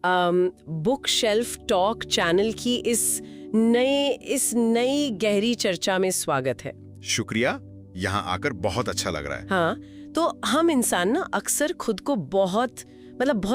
Book shelf talk channel की इस नई गहरी चर्चा में स्वागत है। शुक्रिया, यहाँ आकर बहुत अच्छा लग रहा है। हाँ, तो हम इंसान ना अक्सर खुद को बहुत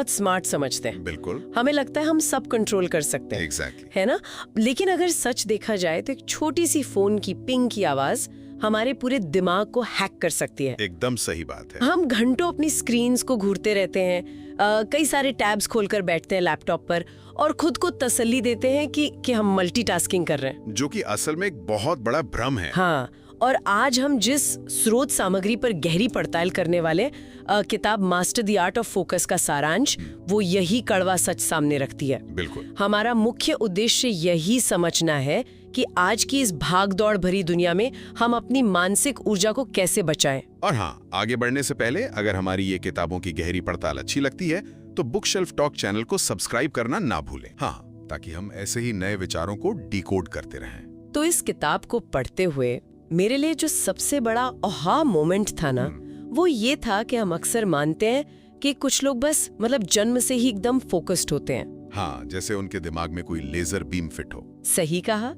स्मार्ट समझते हैं। बिल्कुल। हमें लगता है हम सब कंट्रोल कर सकते हैं। Exactly. है ना? लेकिन अगर सच देखा जाए तो एक छोटी सी फोन की पिंग की आवाज हमारे पूरे दिमाग को हैक कर सकती है। एकदम सही बात है। हम घंटों अपनी स्क्रीन्स को घूरते रहते हैं, कई सारे टैब्स खोलकर बैठते हैं लैपटॉप पर और खुद को तसल्ली देते हैं कि हम मल्टीटास्किंग कर रहे हैं, जो कि असल में एक बहुत बड़ा भ्रम है। हाँ, और आज हम जिस स्रोत सामग्री पर गहरी पड़ताल करने वाले किताब master the art of focus का सारांश वो यही कड़वा सच सामने रखती है। बिल्कुल। हमारा मुख्य उद्देश्य यही समझना है कि आज की इस भागदौड़ भरी दुनिया में हम अपनी मानसिक ऊर्जा को कैसे बचाएं। और हाँ, आगे बढ़ने से पहले अगर हमारी ये किताबों की गहरी पड़ताल अच्छी लगती है तो बुक शेल्फ टॉक चैनल को सब्सक्राइब करना ना भूलें। हाँ, ताकि हम ऐसे ही नए विचारों को डिकोड करते रहें। तो इस किताब को पढ़ते हुए मेरे लिए जो सबसे बड़ा ओहा मोमेंट था ना, वो ये था कि हम अक्सर मानते हैं कि कुछ लोग बस जन्म से ही एकदम फोकस्ड होते हैं। हाँ, जैसे उनके दिमाग में कोई लेजर बीम फिट हो। सही कहा,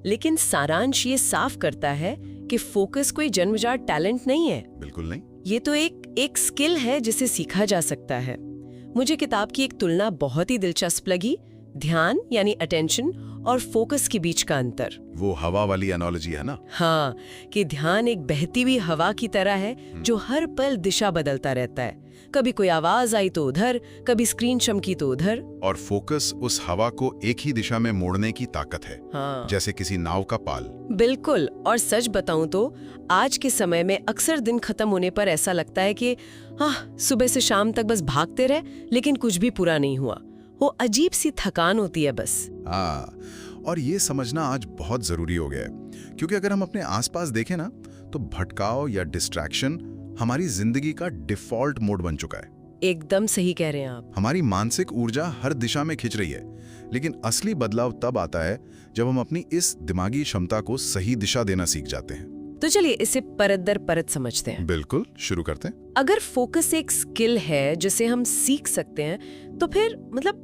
लेकिन सारांश ये साफ करता है कि फोकस कोई जन्मजात टैलेंट नहीं है। बिल्कुल नहीं। ये तो एक स्किल है जिसे सीखा जा सकता है। मुझे किताब की एक तुलना बहुत ही दिलचस्प लगी, ध्यान यानी अटेंशन और फोकस के बीच का अंतर। वो हवा वाली एनालॉजी है ना? हाँ, कि ध्यान एक बहती हुई हवा की तरह है जो हर पल दिशा बदलता रहता है। कभी कोई आवाज आई तो उधर, कभी स्क्रीन चमकी तो उधर। और फोकस उस हवा को एक ही दिशा में मोड़ने की ताकत है। हाँ, जैसे किसी नाव का पाल। बिल्कुल। और सच बताऊं तो आज के समय में अक्सर दिन खत्म होने पर ऐसा लगता है कि सुबह से शाम तक बस भागते रहे लेकिन कुछ भी पूरा नहीं हुआ। वो अजीब सी थकान होती है बस। हाँ, और ये समझना आज बहुत जरूरी हो गया है, क्योंकि अगर हम अपने आसपास देखें ना तो भटकाव या डिस्ट्रैक्शन हमारी जिंदगी का डिफॉल्ट मोड बन चुका है। एकदम सही कह रहे हैं आप। हमारी मानसिक ऊर्जा हर दिशा में खिंच रही है, लेकिन असली बदलाव तब आता है जब हम अपनी इस दिमागी क्षमता को सही दिशा देना सीख जाते हैं। तो चलिए इसे परत दर परत समझते हैं। बिल्कुल, शुरू करते हैं। अगर फोकस एक स्किल है जिसे हम सीख सकते हैं, तो फिर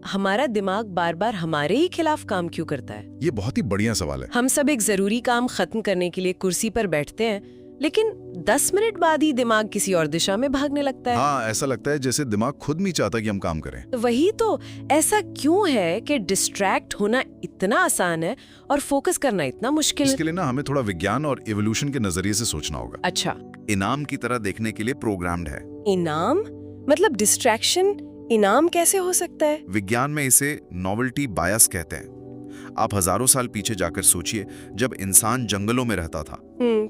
हमारा दिमाग बार बार हमारे ही खिलाफ काम क्यों करता है? ये बहुत ही बढ़िया सवाल है। हम सब एक जरूरी काम खत्म करने के लिए कुर्सी पर बैठते हैं, लेकिन 10 मिनट बाद ही दिमाग किसी और दिशा में भागने लगता है। हाँ, ऐसा लगता है जैसे दिमाग खुद नहीं चाहता कि हम काम करें। वही तो, ऐसा क्यों है कि डिस्ट्रैक्ट होना इतना आसान है और फोकस करना इतना मुश्किल? इसके लिए ना हमें थोड़ा विज्ञान और इवोल्यूशन के नजरिए से सोचना होगा। अच्छा, इनाम की तरह देखने के लिए प्रोग्राम्ड है। इनाम? डिस्ट्रैक्शन इनाम कैसे हो सकता है? विज्ञान में इसे नॉवेल्टी बायस कहते हैं। आप हजारों साल पीछे जाकर सोचिए, जब इंसान जंगलों में रहता था।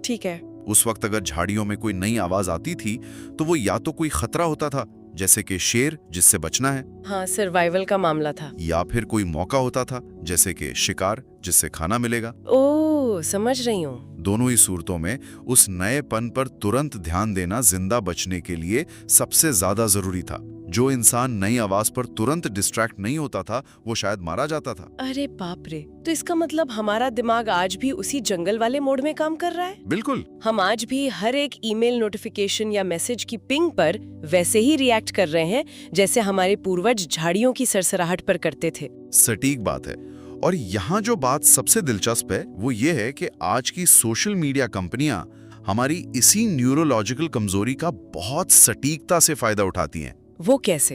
ठीक है। उस वक्त अगर झाड़ियों में कोई नई आवाज आती थी तो वो या तो कोई खतरा होता था, जैसे कि शेर जिससे बचना है। हाँ, सर्वाइवल का मामला था। या फिर कोई मौका होता था, जैसे कि शिकार जिससे खाना मिलेगा। ओह, समझ रही हूँ। दोनों ही सूरतों में उस नएपन पर तुरंत ध्यान देना जिंदा बचने के लिए सबसे ज्यादा जरूरी था। जो इंसान नई आवाज पर तुरंत डिस्ट्रैक्ट नहीं होता था वो शायद मारा जाता था। अरे बाप रे, तो इसका हमारा दिमाग आज भी उसी जंगल वाले मोड में काम कर रहा है? बिल्कुल। हम आज भी हर एक ईमेल नोटिफिकेशन या मैसेज की पिंग पर वैसे ही रिएक्ट कर रहे हैं जैसे हमारे पूर्वज झाड़ियों की सरसराहट पर करते थे। सटीक बात है। और यहाँ जो बात सबसे दिलचस्प है वो ये है कि आज की सोशल मीडिया कंपनियां हमारी इसी न्यूरोलॉजिकल कमजोरी का बहुत सटीकता से फायदा उठाती हैं। वो कैसे?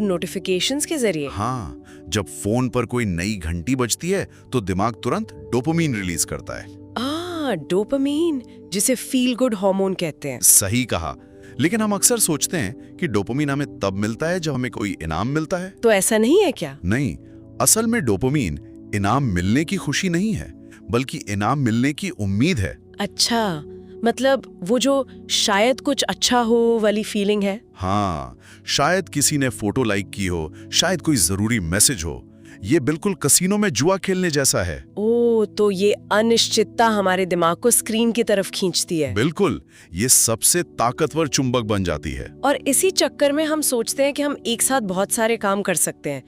नोटिफिकेशंस के जरिए? हाँ, जब फोन पर कोई नई घंटी बजती है तो दिमाग तुरंत डोपामीन रिलीज करता है। डोपामीन, जिसे फील गुड हार्मोन कहते हैं। सही कहा। लेकिन हम अक्सर सोचते हैं कि डोपामीन हमें तब मिलता है जब हमें कोई इनाम मिलता है। तो ऐसा नहीं है क्या? नहीं, असल में डोपामीन इनाम मिलने की खुशी नहीं है, बल्कि इनाम मिलने की उम्मीद है। अच्छा, वो जो शायद कुछ अच्छा हो वाली फीलिंग है। हाँ, शायद किसी ने फोटो लाइक की हो, शायद कोई जरूरी मैसेज हो। ये बिल्कुल कसीनो में जुआ खेलने जैसा है। ओह, तो ये अनिश्चितता हमारे दिमाग को स्क्रीन की तरफ खींचती है। बिल्कुल, ये सबसे ताकतवर चुंबक बन जाती है। और इसी चक्कर में हम सोचते हैं कि हम एक साथ बहुत सारे काम कर सकते हैं।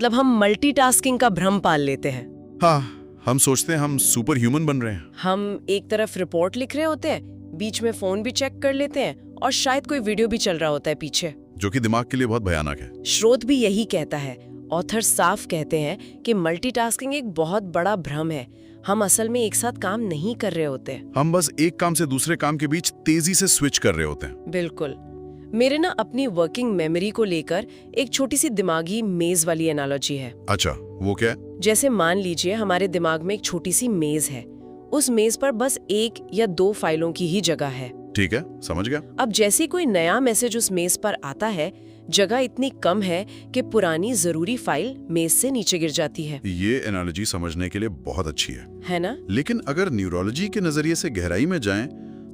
हम मल्टीटास्किंग का भ्रम पाल लेते हैं। हाँ, हम सोचते हैं हम सुपर ह्यूमन बन रहे हैं। हम एक तरफ रिपोर्ट लिख रहे होते हैं, बीच में फोन भी चेक कर लेते हैं और शायद कोई वीडियो भी चल रहा होता है पीछे, जो कि दिमाग के लिए बहुत भयानक है। स्रोत भी यही कहता है। ऑथर साफ कहते हैं कि मल्टीटास्किंग एक बहुत बड़ा भ्रम है। हम असल में एक साथ काम नहीं कर रहे होते। हम बस एक काम से दूसरे काम के बीच तेजी से स्विच कर रहे होते हैं। बिल्कुल। मेरे ना अपनी वर्किंग मेमोरी को लेकर एक छोटी सी दिमागी मेज वाली एनालॉजी है। अच्छा, वो क्या है? जैसे मान लीजिए हमारे दिमाग में एक छोटी सी मेज है। उस मेज पर बस 1 या 2 फाइलों की ही जगह है। ठीक है, समझ गया। अब जैसे कोई नया मैसेज उस मेज पर आता है, जगह इतनी कम है कि पुरानी जरूरी फाइल मेज से नीचे गिर जाती है। ये एनालॉजी समझने के लिए बहुत अच्छी है ना? लेकिन अगर न्यूरोलॉजी के नजरिए से गहराई में जाएं,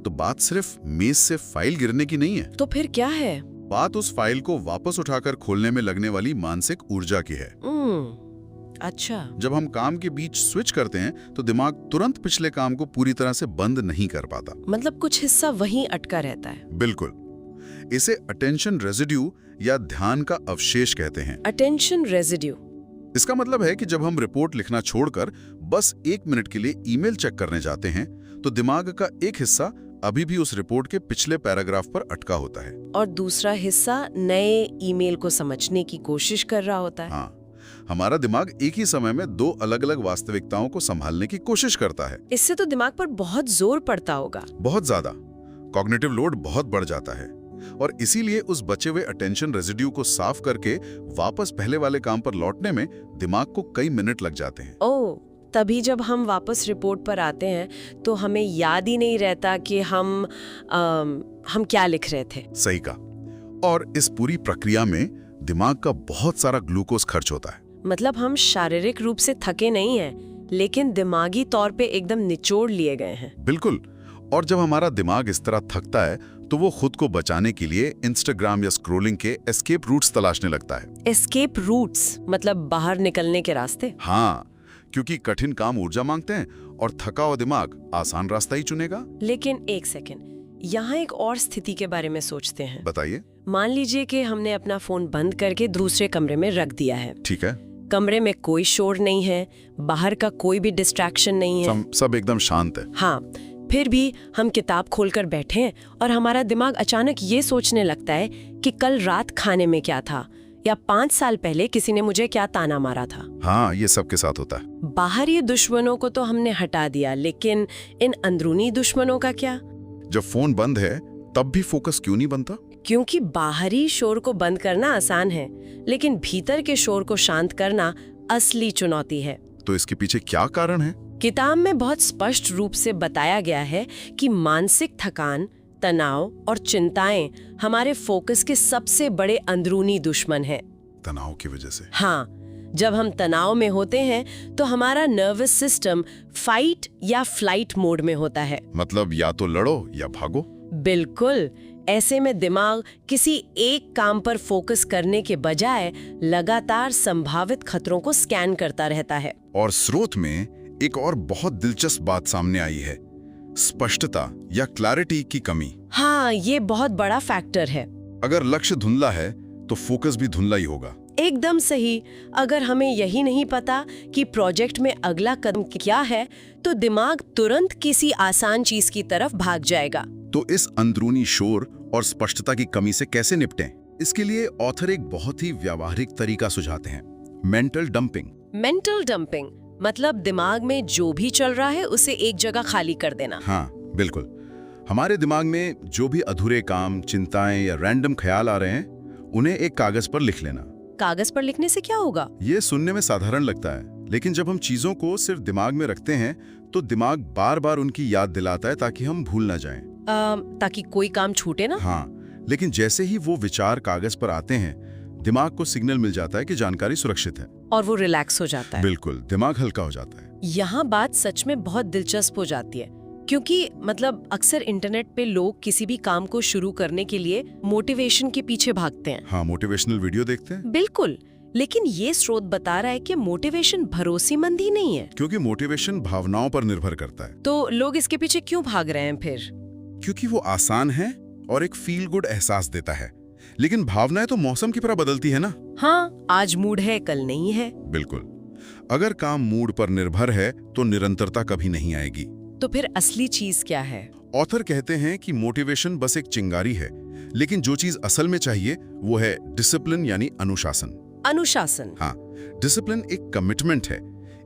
तो बात सिर्फ मेज से फाइल गिरने की नहीं है। तो फिर क्या है? बात उस फाइल को वापस उठाकर खोलने में लगने वाली मानसिक ऊर्जा की है। अच्छा। जब हम काम के बीच स्विच करते हैं तो दिमाग तुरंत पिछले काम को पूरी तरह से बंद नहीं कर पाता। मतलब कुछ हिस्सा वहीं अटका रहता है। बिल्कुल। इसे अटेंशन रेजिड्यू या ध्यान का अवशेष कहते हैं। Attention residue. इसका मतलब है कि जब हम रिपोर्ट लिखना छोड़कर बस 1 मिनट के लिए ईमेल चेक करने जाते हैं, तो दिमाग का एक हिस्सा अभी भी उस रिपोर्ट के पिछले पैराग्राफ पर अटका होता है और दूसरा हिस्सा नए ईमेल को समझने की कोशिश कर रहा होता है। हाँ, हमारा दिमाग एक ही समय में 2 अलग-अलग वास्तविकताओं को संभालने की कोशिश करता है। इससे तो दिमाग पर बहुत जोर पड़ता होगा। बहुत ज्यादा। कॉग्निटिव लोड बहुत बढ़ जाता है और इसीलिए उस बचे हुए अटेंशन रेजिड्यू को साफ करके वापस पहले वाले काम पर लौटने में दिमाग को कई मिनट लग जाते हैं। ओह, तभी जब हम वापस रिपोर्ट पर आते हैं तो हमें याद ही नहीं रहता कि हम क्या लिख रहे थे। सही कहा। और इस पूरी प्रक्रिया में दिमाग का बहुत सारा ग्लूकोज खर्च होता है। मतलब हम शारीरिक रूप से थके नहीं हैं, लेकिन दिमागी तौर पे एकदम निचोड़ लिए गए हैं। बिल्कुल। और जब हमारा दिमाग इस तरह थकता है तो वो खुद को बचाने के लिए इंस्टाग्राम या स्क्रोलिंग के एस्केप रूट्स तलाशने लगता है। एस्केप रूट्स मतलब बाहर निकलने के रास्ते? हाँ, क्योंकि कठिन काम ऊर्जा मांगते हैं और थका हुआ दिमाग आसान रास्ता ही चुनेगा। लेकिन एक सेकंड, यहाँ एक और स्थिति के बारे में सोचते हैं। बताइए। मान लीजिए कि हमने अपना फोन बंद करके दूसरे कमरे में रख दिया है। ठीक है। कमरे में कोई शोर नहीं है, बाहर का कोई भी डिस्ट्रैक्शन नहीं है। सब एकदम शांत है। हाँ, फिर भी हम किताब खोलकर बैठे हैं और हमारा दिमाग अचानक ये सोचने लगता है कि कल रात खाने में क्या था या 5 साल पहले किसी ने मुझे क्या ताना मारा था। हाँ, ये सबके साथ होता है। बाहरी दुश्मनों को तो हमने हटा दिया, लेकिन इन अंदरूनी दुश्मनों का क्या? जब फोन बंद है तब भी फोकस क्यों नहीं बनता? क्योंकि बाहरी शोर को बंद करना आसान है, लेकिन भीतर के शोर को शांत करना असली चुनौती है। तो इसके पीछे क्या कारण है? किताब में बहुत स्पष्ट रूप से बताया गया है कि मानसिक थकान, तनाव और चिंताएं हमारे फोकस के सबसे बड़े अंदरूनी दुश्मन हैं। तनाव की वजह से? हाँ, जब हम तनाव में होते हैं तो हमारा नर्वस सिस्टम फाइट या फ्लाइट मोड में होता है। मतलब या तो लड़ो या भागो। बिल्कुल। ऐसे में दिमाग किसी एक काम पर फोकस करने के बजाय लगातार संभावित खतरों को स्कैन करता रहता है। और स्रोत में एक और बहुत दिलचस्प बात सामने आई है, स्पष्टता या क्लैरिटी की कमी। हाँ, ये बहुत बड़ा फैक्टर है। अगर लक्ष्य धुंधला है तो फोकस भी धुंधला ही होगा। एकदम सही। अगर हमें यही नहीं पता कि प्रोजेक्ट में अगला कदम क्या है, तो दिमाग तुरंत किसी आसान चीज की तरफ भाग जाएगा। तो इस अंदरूनी शोर और स्पष्टता की कमी से कैसे निपटें? इसके लिए ऑथर एक बहुत ही व्यावहारिक तरीका सुझाते हैं, मेंटल डंपिंग। मेंटल डंपिंग मतलब दिमाग में जो भी चल रहा है उसे एक जगह खाली कर देना। हाँ, बिल्कुल। हमारे दिमाग में जो भी अधूरे काम, चिंताएं या रैंडम ख्याल आ रहे हैं, उन्हें एक कागज पर लिख लेना। कागज पर लिखने से क्या होगा? ये सुनने में साधारण लगता है, लेकिन जब हम चीजों को सिर्फ दिमाग में रखते हैं तो दिमाग बार बार उनकी याद दिलाता है ताकि हम भूल ना जाएं। ताकि कोई काम छूटे ना? हाँ, लेकिन जैसे ही वो विचार कागज पर आते हैं, दिमाग को सिग्नल मिल जाता है कि जानकारी सुरक्षित है और वो रिलैक्स हो जाता है। बिल्कुल, दिमाग हल्का हो जाता है। यहाँ बात सच में बहुत दिलचस्प हो जाती है, क्योंकि मतलब अक्सर इंटरनेट पे लोग किसी भी काम को शुरू करने के लिए मोटिवेशन के पीछे भागते हैं। हाँ, मोटिवेशनल वीडियो देखते हैं। बिल्कुल, लेकिन ये स्रोत बता रहा है कि मोटिवेशन भरोसेमंद ही नहीं है। क्योंकि मोटिवेशन भावनाओं पर निर्भर करता है। तो लोग इसके पीछे क्यों भाग रहे हैं फिर? क्योंकि वो आसान है और एक फील गुड एहसास देता है, लेकिन भावनाएं तो मौसम की तरह बदलती है ना। हाँ, आज मूड है, कल नहीं है। बिल्कुल। अगर काम मूड पर निर्भर है तो निरंतरता कभी नहीं आएगी। तो फिर असली चीज क्या है? ऑथर कहते हैं कि मोटिवेशन बस एक चिंगारी है, लेकिन जो चीज असल में चाहिए वो है डिसिप्लिन यानी अनुशासन। अनुशासन। हाँ, डिसिप्लिन एक कमिटमेंट है,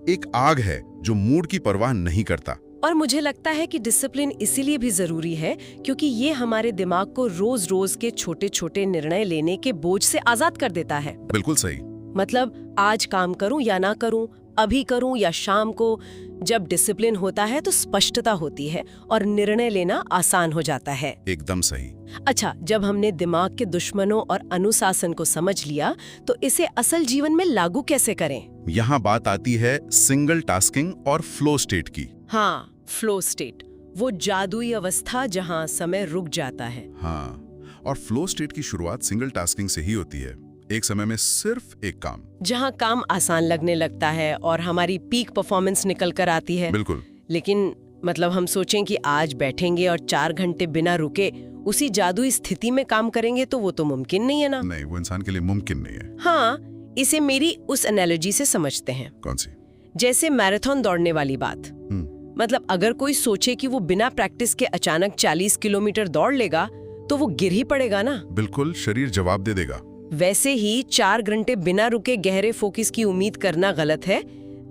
एक आग है जो मूड की परवाह नहीं करता। और मुझे लगता है कि डिसिप्लिन इसीलिए भी जरूरी है क्योंकि ये हमारे दिमाग को रोज रोज के छोटे छोटे निर्णय लेने के बोझ से आजाद कर देता है। बिल्कुल सही। मतलब आज काम करूं या ना करूं, अभी करूं या शाम को। जब डिसिप्लिन होता है तो स्पष्टता होती है और निर्णय लेना आसान हो जाता है। एकदम सही। अच्छा, जब हमने दिमाग के दुश्मनों और अनुशासन को समझ लिया तो इसे असल जीवन में लागू कैसे करें? यहाँ बात आती है सिंगल टास्किंग और फ्लो स्टेट की। हाँ, फ्लो स्टेट, वो जादुई अवस्था जहाँ समय रुक जाता है। हाँ, और फ्लो स्टेट की शुरुआत सिंगल टास्किंग से ही होती है। एक समय में सिर्फ एक काम, जहाँ काम आसान लगने लगता है और हमारी पीक परफॉर्मेंस निकल कर आती है। बिल्कुल। लेकिन मतलब हम सोचें कि आज बैठेंगे और 4 घंटे बिना रुके उसी जादुई स्थिति में काम करेंगे तो वो तो मुमकिन नहीं है ना। नहीं, वो इंसान के लिए मुमकिन नहीं है। हाँ, इसे मेरी उस एनालॉजी से समझते हैं। कौन सी? जैसे मैराथन दौड़ने वाली बात। मतलब अगर कोई सोचे कि वो बिना प्रैक्टिस के अचानक 40 किलोमीटर दौड़ लेगा तो वो गिर ही पड़ेगा ना। बिल्कुल, शरीर जवाब दे देगा। वैसे ही 4 घंटे बिना रुके गहरे फोकस की उम्मीद करना गलत है।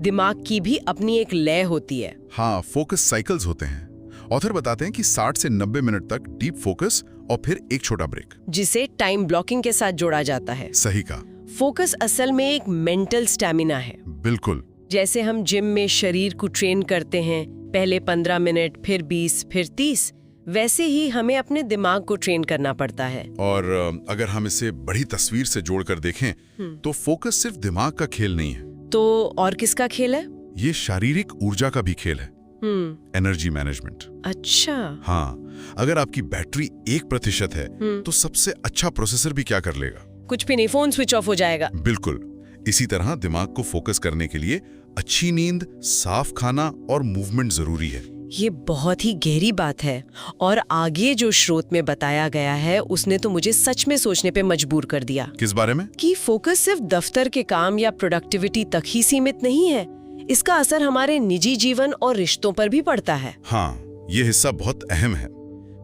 दिमाग की भी अपनी एक लय होती है। हाँ, फोकस साइकिल्स होते हैं। ऑथर बताते हैं कि 60 से 90 मिनट तक डीप फोकस और फिर एक छोटा ब्रेक, जिसे टाइम ब्लॉकिंग के साथ जोड़ा जाता है। सही कहा। फोकस असल में एक मेंटल स्टैमिना है। बिल्कुल। जैसे हम जिम में शरीर को ट्रेन करते हैं, पहले 15 मिनट, फिर 20, फिर 30, वैसे ही हमें अपने दिमाग को ट्रेन करना पड़ता है। और अगर हम इसे बड़ी तस्वीर से जोड़कर देखें तो फोकस सिर्फ दिमाग का खेल नहीं है। तो और किसका खेल है? ये शारीरिक ऊर्जा का भी खेल है, एनर्जी मैनेजमेंट। अच्छा। हाँ, अगर आपकी बैटरी 1% है तो सबसे अच्छा प्रोसेसर भी क्या कर लेगा? कुछ भी नहीं, फोन स्विच ऑफ हो जाएगा। बिल्कुल। इसी तरह दिमाग को फोकस करने के लिए अच्छी नींद, साफ खाना और मूवमेंट जरूरी है। ये बहुत ही गहरी बात है और आगे जो स्रोत में बताया गया है उसने तो मुझे सच में सोचने पे मजबूर कर दिया। किस बारे में? कि फोकस सिर्फ दफ्तर के काम या प्रोडक्टिविटी तक ही सीमित नहीं है, इसका असर हमारे निजी जीवन और रिश्तों पर भी पड़ता है। हाँ, ये हिस्सा बहुत अहम है।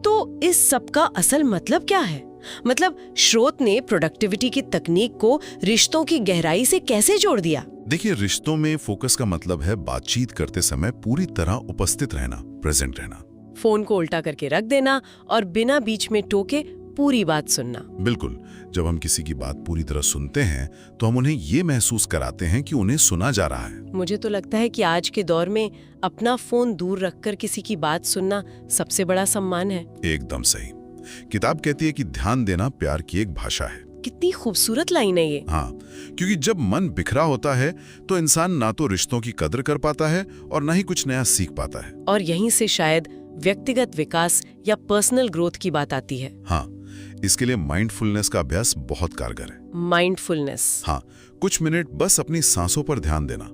तो इस सब का असल मतलब क्या है? मतलब स्रोत ने प्रोडक्टिविटी की तकनीक को रिश्तों की गहराई से कैसे जोड़ दिया? देखिए, रिश्तों में फोकस का मतलब है बातचीत करते समय पूरी तरह उपस्थित रहना, प्रेजेंट रहना। फोन को उल्टा करके रख देना और बिना बीच में टोके पूरी बात सुनना। बिल्कुल। जब हम किसी की बात पूरी तरह सुनते हैं तो हम उन्हें ये महसूस कराते हैं कि उन्हें सुना जा रहा है। मुझे तो लगता है कि आज के दौर में अपना फोन दूर रखकर किसी की बात सुनना सबसे बड़ा सम्मान है। एकदम सही। किताब कहती है कि ध्यान देना प्यार की एक भाषा है। कितनी खूबसूरत लाइन है ये। हाँ, क्योंकि जब मन बिखरा होता है तो इंसान ना तो रिश्तों की कदर कर पाता है और ना ही कुछ नया सीख पाता है। और यहीं से शायद व्यक्तिगत विकास या पर्सनल ग्रोथ की बात आती है। हाँ, इसके लिए माइंडफुलनेस का अभ्यास बहुत कारगर है। माइंडफुलनेस? हाँ, कुछ मिनट बस अपनी सांसों पर ध्यान देना,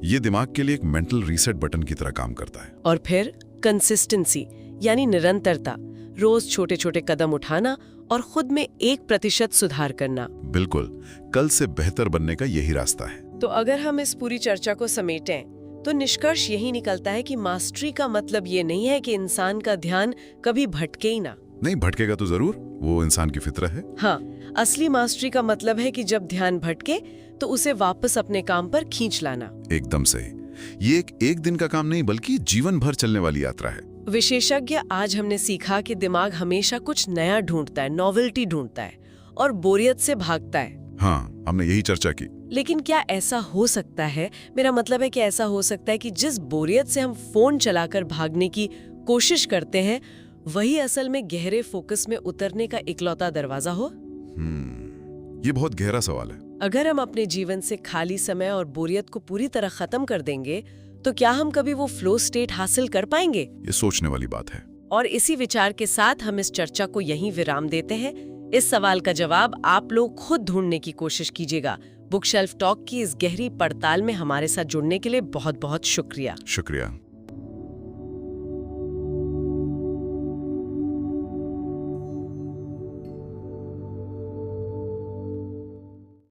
ये दिमाग के लिए एक मेंटल रीसेट बटन की तरह काम करता है। और फिर कंसिस्टेंसी यानी निरंतरता, रोज छोटे छोटे कदम उठाना और खुद में 1% सुधार करना। बिल्कुल, कल से बेहतर बनने का यही रास्ता है। तो अगर हम इस पूरी चर्चा को समेटें तो निष्कर्ष यही निकलता है कि मास्टरी का मतलब ये नहीं है कि इंसान का ध्यान कभी भटके ही ना। नहीं, भटकेगा तो जरूर, वो इंसान की फितरत है। हाँ, असली मास्टरी का मतलब है कि जब ध्यान भटके तो उसे वापस अपने काम पर खींच लाना। एकदम सही। ये एक दिन का काम नहीं बल्कि जीवन भर चलने वाली यात्रा है। विशेषज्ञ आज हमने सीखा कि दिमाग हमेशा कुछ नया ढूंढता है, नॉवेल्टी ढूंढता है और बोरियत से भागता है। हाँ, हमने यही चर्चा की। लेकिन क्या ऐसा हो सकता है, मेरा मतलब है कि ऐसा हो सकता है कि जिस बोरियत से हम फोन चलाकर भागने की कोशिश करते हैं वही असल में गहरे फोकस में उतरने का इकलौता दरवाजा हो? ये बहुत गहरा सवाल है। अगर हम अपने जीवन से खाली समय और बोरियत को पूरी तरह खत्म कर देंगे तो क्या हम कभी वो फ्लो स्टेट हासिल कर पाएंगे? ये सोचने वाली बात है। और इसी विचार के साथ हम इस चर्चा को यहीं विराम देते हैं। इस सवाल का जवाब आप लोग खुद ढूंढने की कोशिश कीजिएगा। बुकशेल्फ टॉक की इस गहरी पड़ताल में हमारे साथ जुड़ने के लिए बहुत बहुत शुक्रिया। शुक्रिया।